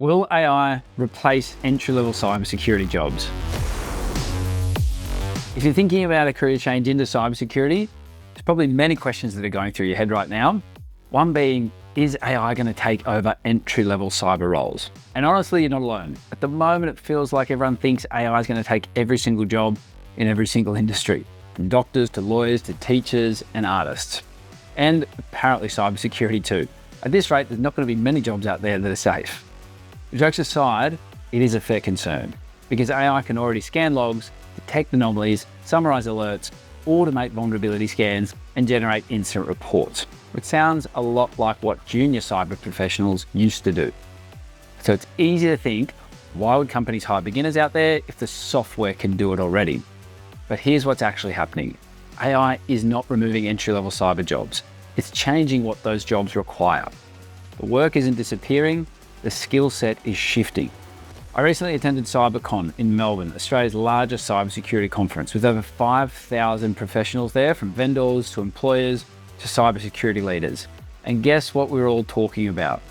Will AI replace entry-level cybersecurity jobs? If you're thinking about a career change into cybersecurity, there's probably many questions that are going through your head right now. One being, is AI going to take over entry-level cyber roles? And honestly, you're not alone. At the moment, it feels like everyone thinks AI is going to take every single job in every single industry, from doctors to lawyers to teachers and artists. And apparently cybersecurity too. At this rate, there's not going to be many jobs out there that are safe. Jokes aside, it is a fair concern because AI can already scan logs, detect anomalies, summarize alerts, automate vulnerability scans, and generate incident reports, which sounds a lot like what junior cyber professionals used to do. So it's easy to think, why would companies hire beginners out there if the software can do it already? But here's what's actually happening. AI is not removing entry-level cyber jobs. It's changing what those jobs require. The work isn't disappearing, the skill set is shifting. I recently attended CyberCon in Melbourne, Australia's largest cybersecurity conference, with over 5,000 professionals there, from vendors to employers to cybersecurity leaders. And guess what we were all talking about?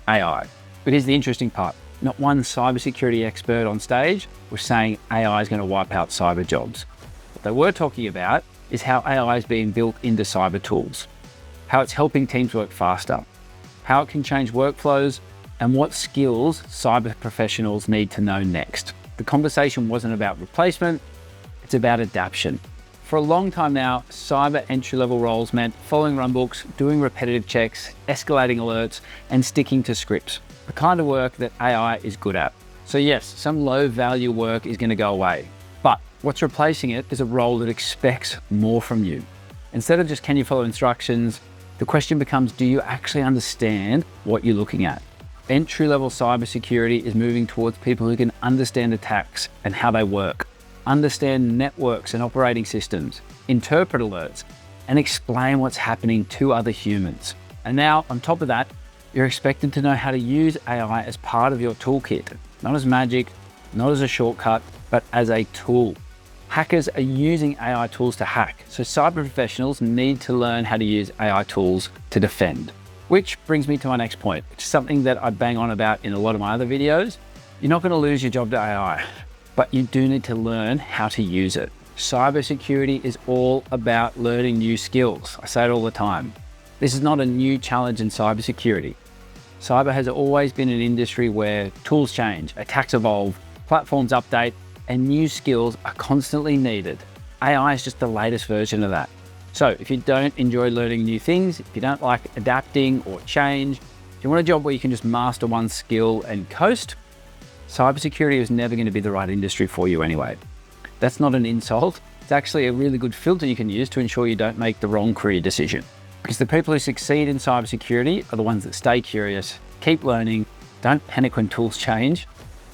AI. But here's the interesting part. Not one cybersecurity expert on stage was saying AI is going to wipe out cyber jobs. What they were talking about is how AI is being built into cyber tools, how it's helping teams work faster, how it can change workflows, and what skills cyber professionals need to know next. The conversation wasn't about replacement, it's about adaptation. For a long time now, cyber entry-level roles meant following runbooks, doing repetitive checks, escalating alerts, and sticking to scripts, the kind of work that AI is good at. So yes, some low-value work is going to go away, but what's replacing it is a role that expects more from you. Instead of just can you follow instructions, the question becomes, do you actually understand what you're looking at? Entry-level cybersecurity is moving towards people who can understand attacks and how they work, understand networks and operating systems, interpret alerts, and explain what's happening to other humans. And now, on top of that, you're expected to know how to use AI as part of your toolkit, not as magic, not as a shortcut, but as a tool. Hackers are using AI tools to hack, so cyber professionals need to learn how to use AI tools to defend. Which brings me to my next point, which is something that I bang on about in a lot of my other videos. You're not going to lose your job to AI, but you do need to learn how to use it. Cybersecurity is all about learning new skills. I say it all the time. This is not a new challenge in cybersecurity. Cyber has always been an industry where tools change, attacks evolve, platforms update, and new skills are constantly needed. AI is just the latest version of that. So if you don't enjoy learning new things, if you don't like adapting or change, if you want a job where you can just master one skill and coast, cybersecurity is never going to be the right industry for you anyway. That's not an insult. It's actually a really good filter you can use to ensure you don't make the wrong career decision. Because the people who succeed in cybersecurity are the ones that stay curious, keep learning, don't panic when tools change.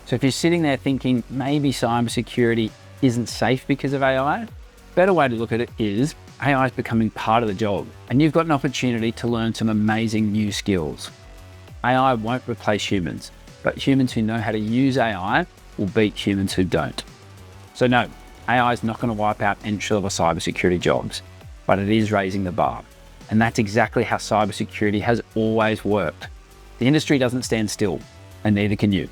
So if you're sitting there thinking maybe cybersecurity isn't safe because of AI, a better way to look at it is AI is becoming part of the job, and you've got an opportunity to learn some amazing new skills. AI won't replace humans, but humans who know how to use AI will beat humans who don't. So no, AI is not going to wipe out entry-level cybersecurity jobs, but it is raising the bar. And that's exactly how cybersecurity has always worked. The industry doesn't stand still, and neither can you.